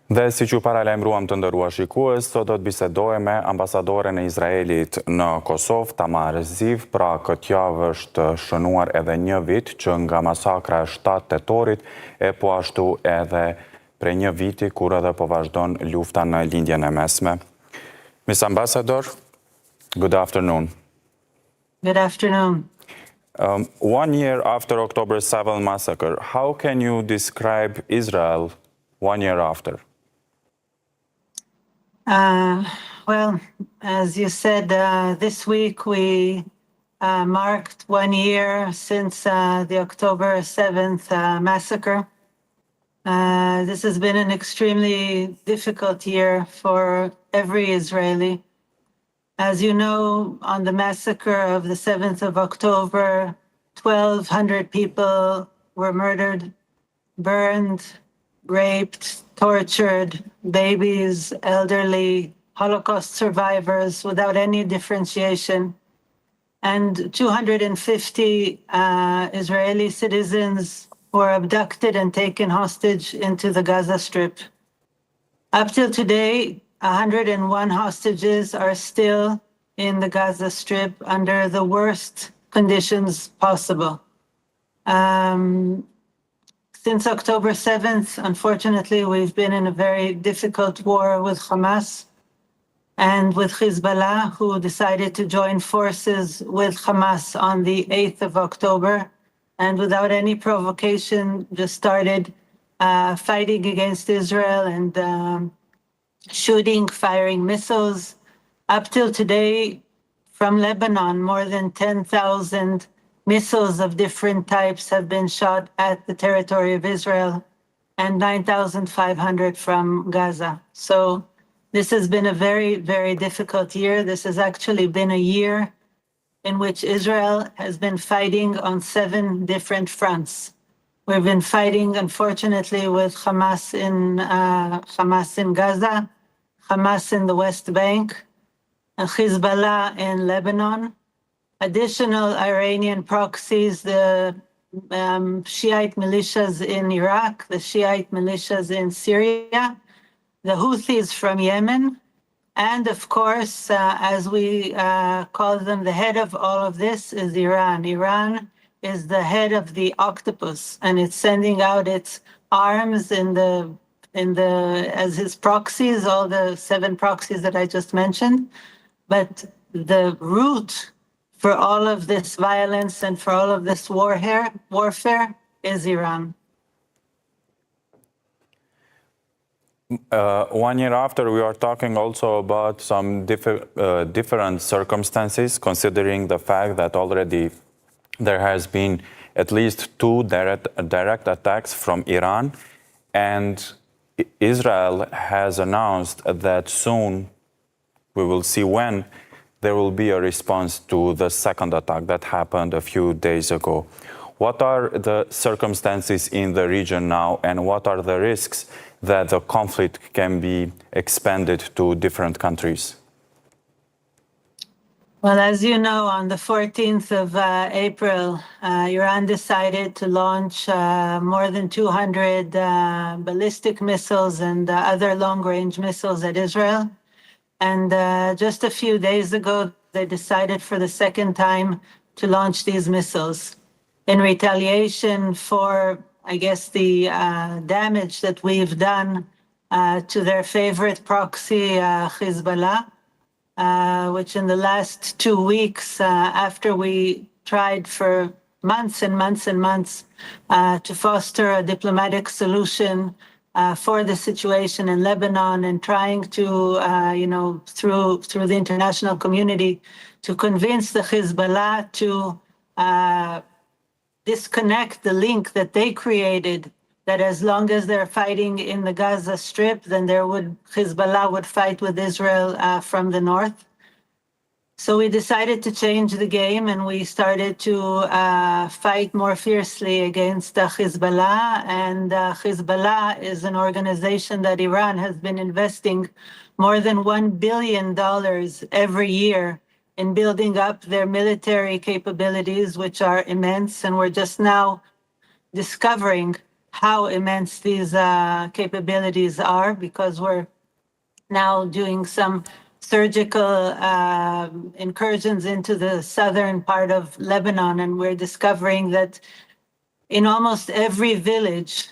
Dhe si që paralajmëruam të nderuar shikues, sot do të bisedoj me ambasadoren e Izraelit në Kosovë, Tamar Ziv. Pra këtë javë është shënuar edhe 1 vit që nga masakra e 7 tetorit, e po ashtu edhe prej 1 viti kur edhe po vazhdon lufta në Lindjen e Mesme. Miss Ambassador, good afternoon. Good afternoon. 1 year after October 7 massacre, how can you describe Israel 1 year after? Well, as you said, this week we marked 1 year since the October 7th massacre. This has been an extremely difficult year for every Israeli. As you know, on the massacre of the 7th of October, 1,200 people were murdered, burned, raped, tortured, babies, elderly, Holocaust survivors without any differentiation. And 250 Israeli citizens were abducted and taken hostage into the Gaza Strip. Up till today, 101 hostages are still in the Gaza Strip under the worst conditions possible. Since October 7th, unfortunately, we've been in a very difficult war with Hamas and with Hezbollah, who decided to join forces with Hamas on the 8th of October, and without any provocation, just started fighting against Israel and shooting, firing missiles. Up till today, from Lebanon, more than 10,000 missiles of different types have been shot at the territory of Israel, and 9,500 from Gaza. So this has been a very, very difficult year. This has actually been a year in which Israel has been fighting on 7 different fronts. We've been fighting, unfortunately, with Hamas in Gaza, Hamas in the West Bank, and Hezbollah in Lebanon. Additional Iranian proxies, the Shiite militias in Iraq, the Shiite militias in Syria, the Houthis from Yemen, and of course, as we call them, the head of all of this is Iran. Iran is the head of the octopus, and it's sending out its arms as its proxies, all the 7 proxies that I just mentioned. But the root for all of this violence and for all of this warfare is Iran. 1 year after, we are talking also about some different circumstances, considering the fact that already there has been at least 2 direct attacks from Iran, and Israel has announced that soon, we will see when, there will be a response to the second attack that happened a few days ago. What are the circumstances in the region now, and what are the risks that the conflict can be expanded to different countries? Well, as you know, on the 14th of April, Iran decided to launch more than 200 ballistic missiles and other long-range missiles at Israel. And just a few days ago, they decided for the second time to launch these missiles in retaliation for, I guess, the damage that we've done to their favorite proxy, Hezbollah, which in the last 2 weeks, after we tried for months and months and months to foster a diplomatic solution for the situation in Lebanon, and trying to, through the international community, to convince the Hezbollah to disconnect the link that they created, that as long as they're fighting in the Gaza Strip, then Hezbollah would fight with Israel from the north. So we decided to change the game, and we started to fight more fiercely against Hezbollah. And Hezbollah is an organization that Iran has been investing more than $1 billion every year in building up their military capabilities, which are immense. And we're just now discovering how immense these capabilities are, because we're now doing some surgical incursions into the southern part of Lebanon, and we're discovering that in almost every village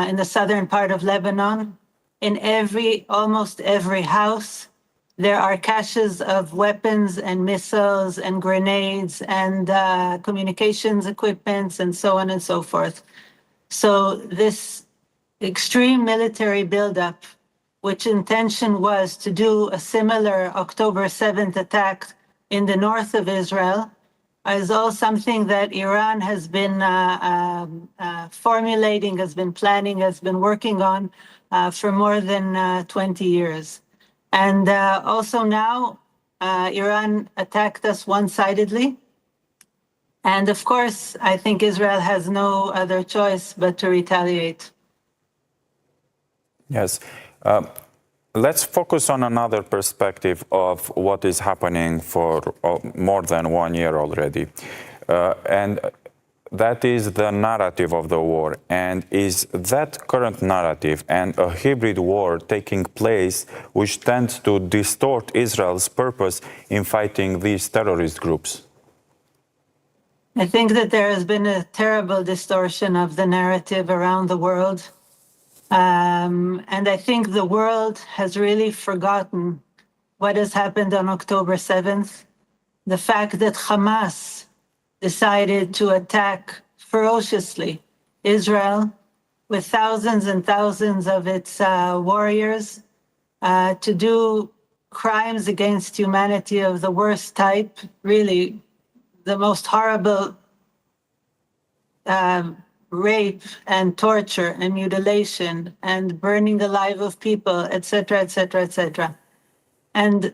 in the southern part of Lebanon, in almost every house, there are caches of weapons and missiles and grenades and communications equipments and so on and so forth. So this extreme military buildup, which intention was to do a similar October 7th attack in the north of Israel, is all something that Iran has been formulating, has been planning, has been working on for more than 20 years. And also now, Iran attacked us one-sidedly. And of course, I think Israel has no other choice but to retaliate. Yes. Let's focus on another perspective of what is happening for more than 1 year already. And that is the narrative of the war. And is that current narrative and a hybrid war taking place which tends to distort Israel's purpose in fighting these terrorist groups? I think that there has been a terrible distortion of the narrative around the world. And I think the world has really forgotten what has happened on October 7th. The fact that Hamas decided to attack ferociously Israel with thousands and thousands of its warriors to do crimes against humanity of the worst type, really the most horrible rape and torture and mutilation and burning alive of people, etc., etc., etc. And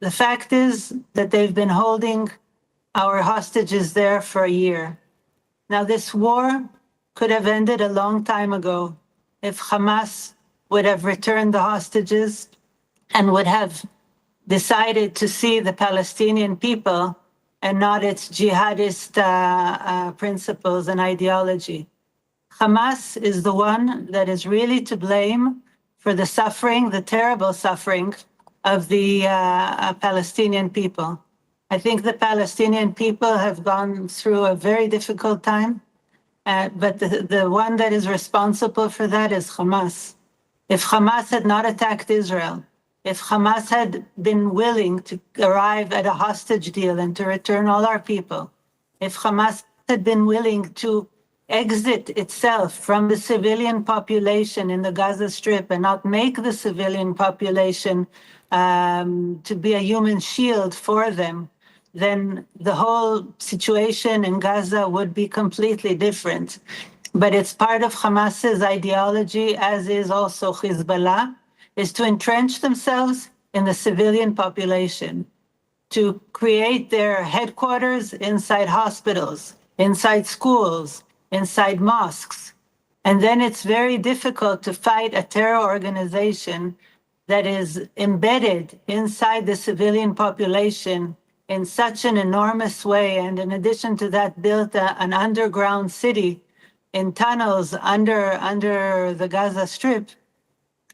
the fact is that they've been holding our hostages there for a year. Now, this war could have ended a long time ago if Hamas would have returned the hostages and would have decided to see the Palestinian people and not its jihadist principles and ideology. Hamas is the one that is really to blame for the suffering, the terrible suffering of the Palestinian people. I think the Palestinian people have gone through a very difficult time, but the one that is responsible for that is Hamas. If Hamas had not attacked Israel, if Hamas had been willing to arrive at a hostage deal and to return all our people, if Hamas had been willing to exit itself from the civilian population in the Gaza Strip and not make the civilian population to be a human shield for them, then the whole situation in Gaza would be completely different. But it's part of Hamas's ideology, as is also Hezbollah, is to entrench themselves in the civilian population, to create their headquarters inside hospitals, inside schools, inside mosques. And then it's very difficult to fight a terror organization that is embedded inside the civilian population in such an enormous way. And in addition to that, built an underground city in tunnels under the Gaza Strip,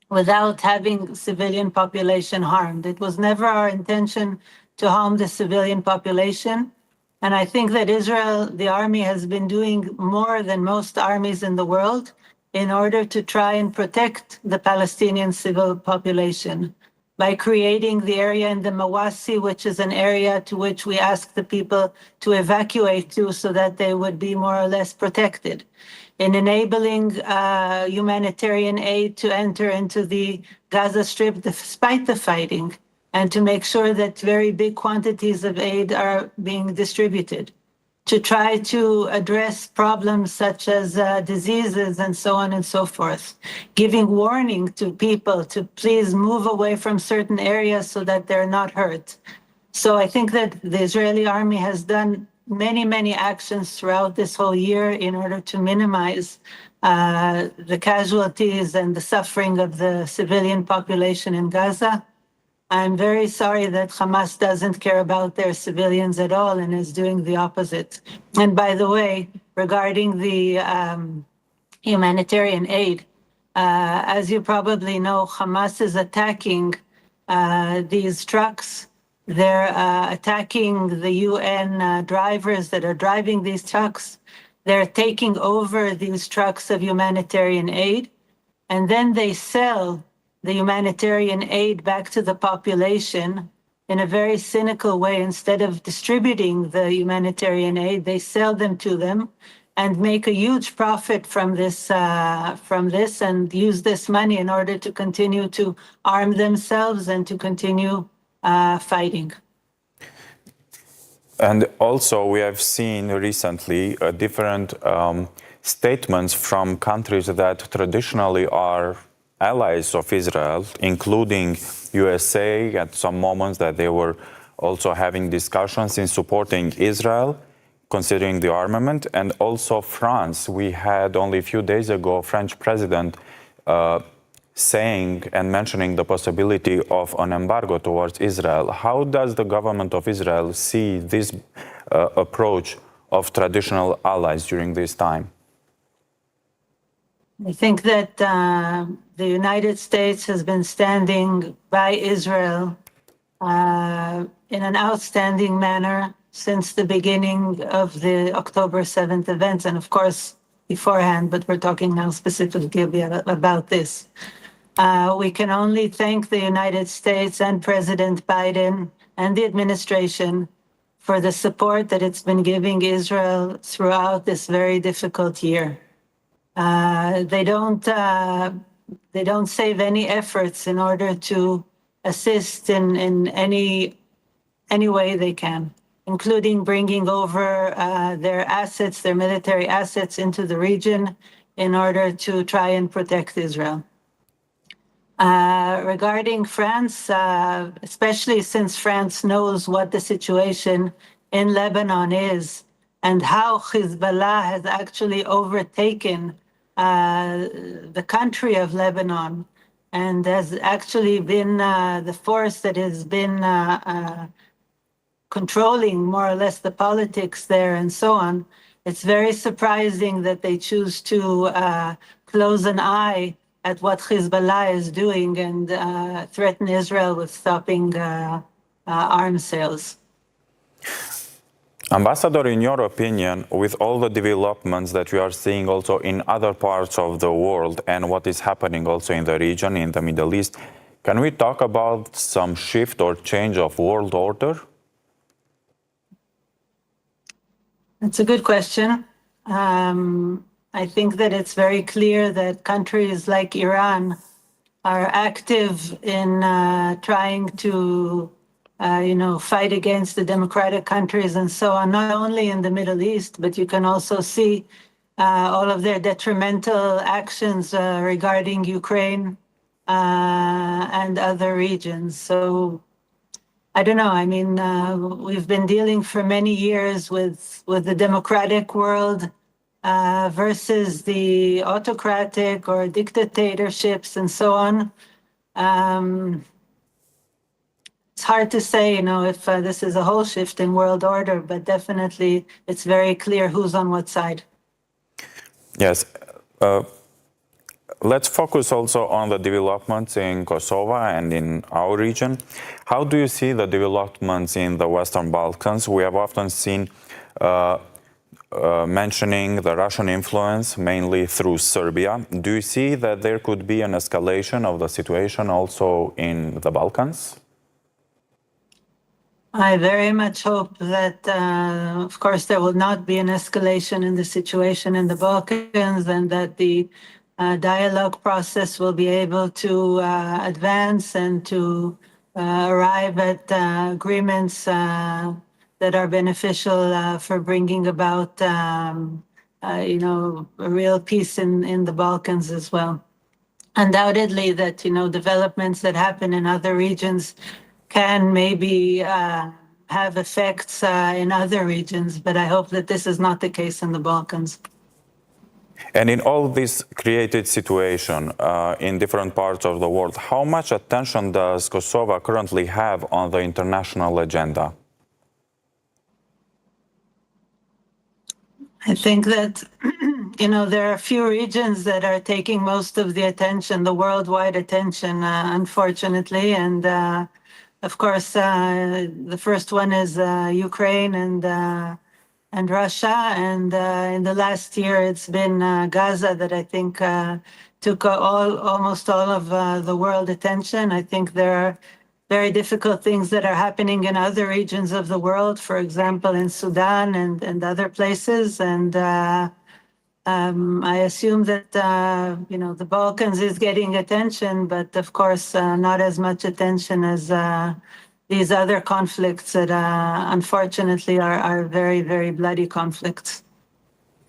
without having civilian population harmed. It was never our intention to harm the civilian population. And I think that Israel, the army, has been doing more than most armies in the world in order to try and protect the Palestinian civil population by creating the area in the Mawasi, which is an area to which we ask the people to evacuate to so that they would be more or less protected, in enabling humanitarian aid to enter into the Gaza Strip despite the fighting, and to make sure that very big quantities of aid are being distributed, to try to address problems such as diseases and so on and so forth, giving warning to people to please move away from certain areas so that they're not hurt. So I think that the Israeli army has done many, many actions throughout this whole year in order to minimize the casualties and the suffering of the civilian population in Gaza. I'm very sorry that Hamas doesn't care about their civilians at all and is doing the opposite. And by the way, regarding the humanitarian aid. As you probably know, Hamas is attacking these trucks. They're attacking the UN drivers that are driving these trucks. They're taking over these trucks of humanitarian aid, and then they sell the humanitarian aid back to the population in a very cynical way. Instead of distributing the humanitarian aid, they sell them to them and make a huge profit from this, and use this money in order to continue to arm themselves and to continue fighting. And also, we have seen recently different statements from countries that traditionally are allies of Israel, including USA at some moments that they were also having discussions in supporting Israel, considering the armament, and also France. We had only a few days ago a French president saying and mentioning the possibility of an embargo towards Israel. How does the government of Israel see this approach of traditional allies during this time? I think that the United States has been standing by Israel in an outstanding manner since the beginning of the October 7th events, and of course beforehand, but we're talking now specifically about this. We can only thank the United States and President Biden and the administration for the support that it's been giving Israel throughout this very difficult year. They don't save any efforts in order to assist in any way they can, including bringing over their assets, their military assets into the region in order to try and protect Israel. Regarding France, especially since France knows what the situation in Lebanon is and how Hezbollah has actually overtaken the country of Lebanon and has actually been the force that has been controlling more or less the politics there and so on, it's very surprising that they choose to close an eye at what Hezbollah is doing and threaten Israel with stopping arms sales. Ambassador, in your opinion, with all the developments that we are seeing also in other parts of the world and what is happening also in the region, in the Middle East, can we talk about some shift or change of world order? That's a good question. I think that it's very clear that countries like Iran are active in trying to fight against the democratic countries and so on, not only in the Middle East, but you can also see all of their detrimental actions regarding Ukraine and other regions. So I don't know. I mean, we've been dealing for many years with the democratic world versus the autocratic or dictatorships and so on. It's hard to say, if this is a whole shift in world order, but definitely it's very clear who's on what side. Yes. Let's focus also on the developments in Kosovo and in our region. How do you see the developments in the Western Balkans? We have often seen mentioning the Russian influence, mainly through Serbia. Do you see that there could be an escalation of the situation also in the Balkans? I very much hope that, of course, there will not be an escalation in the situation in the Balkans and that the dialogue process will be able to advance and to arrive at agreements that are beneficial for bringing about, a real peace in the Balkans as well. Undoubtedly that, developments that happen in other regions can maybe have effects in other regions, but I hope that this is not the case in the Balkans. And in all this created situation in different parts of the world, how much attention does Kosovo currently have on the international agenda? I think that there are a few regions that are taking most of the attention, the worldwide attention, unfortunately. And of course, the first one is Ukraine and Russia. And in the last year, it's been Gaza that I think took almost all of the world attention. I think there are very difficult things that are happening in other regions of the world, for example, in Sudan and other places. And I assume that, the Balkans is getting attention, but of course, not as much attention as these other conflicts that unfortunately are very, very bloody conflicts.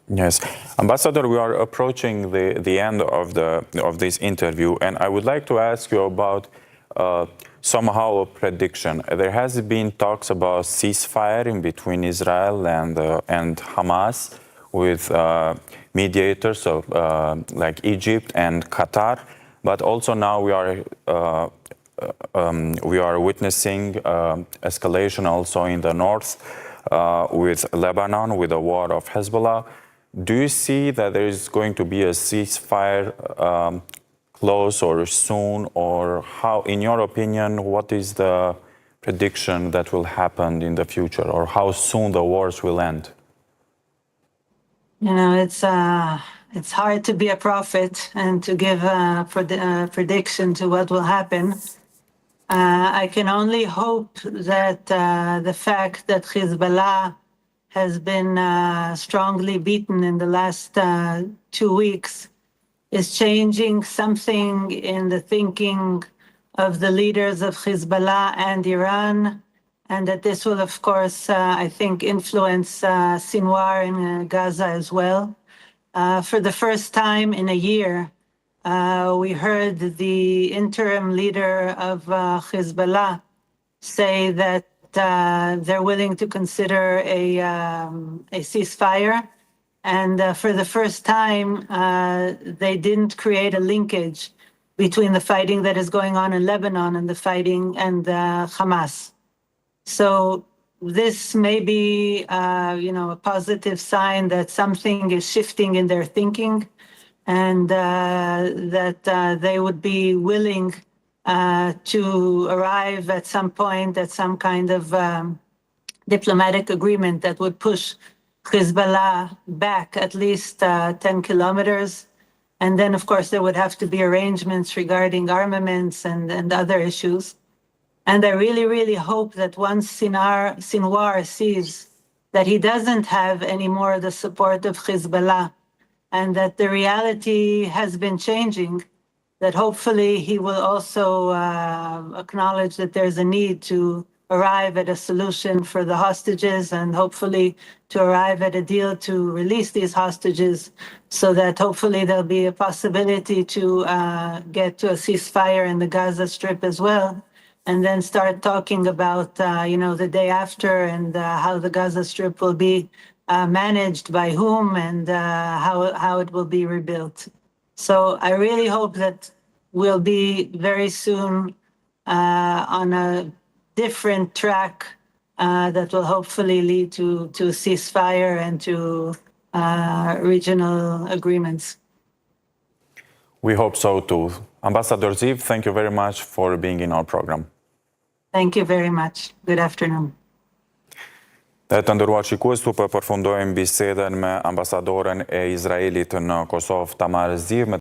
Yes, Ambassador, we are approaching the end of this interview, and I would like to ask you about somehow a prediction. There has been talks about ceasefire in between Israel and Hamas with mediators of like Egypt and Qatar, but also now we are witnessing escalation also in the north with Lebanon, with the war of Hezbollah. Do you see that there is going to be a ceasefire close or soon, or how, in your opinion, what is the prediction that will happen in the future, or how soon the wars will end? It's hard to be a prophet and to give a prediction to what will happen. I can only hope that the fact that Hezbollah has been strongly beaten in the last 2 weeks is changing something in the thinking of the leaders of Hezbollah and Iran, and that this will, of course, I think, influence Sinwar in Gaza as well. For the first time in a year, we heard the interim leader of Hezbollah say that they're willing to consider a ceasefire. And for the first time, they didn't create a linkage between the fighting that is going on in Lebanon and the fighting and Hamas. So this may be, a positive sign that something is shifting in their thinking, and that they would be willing to arrive at some point at some kind of diplomatic agreement that would push Hezbollah back at least 10 kilometers. And then, of course, there would have to be arrangements regarding armaments and other issues. And I really, really hope that once Sinwar sees that he doesn't have any more the support of Hezbollah, and that the reality has been changing, that hopefully he will also acknowledge that there's a need to arrive at a solution for the hostages, and hopefully to arrive at a deal to release these hostages, so that hopefully there'll be a possibility to get to a ceasefire in the Gaza Strip as well, and then start talking about, the day after, and how the Gaza Strip will be managed by whom, and how it will be rebuilt. So I really hope that we'll be very soon on a different track that will hopefully lead to a ceasefire and to regional agreements. We hope so too. Ambassador Ziv, thank you very much for being in our program. Thank you very much. Good afternoon. Të ndëruar shikues, tu përfundojmë bisedën me ambasadoren e Izraelit në Kosovë, Tamar Ziv.